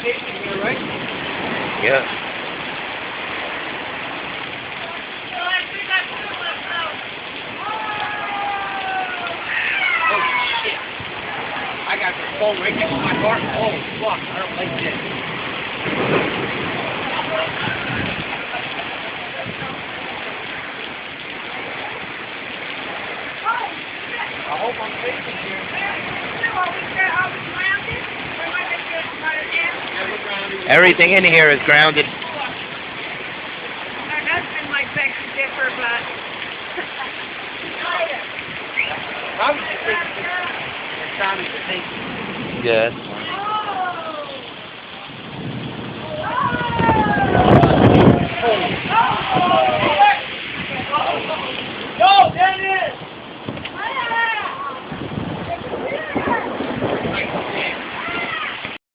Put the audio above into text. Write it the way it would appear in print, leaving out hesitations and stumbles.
Station here, right? Yeah. Oh, shit. I got the phone right next to my car. Oh, fuck. I don't like this. I hope I'm facing here. Everything in here is grounded. Our husband might beg to differ, but... Probably just thinking it's time to think. Yes.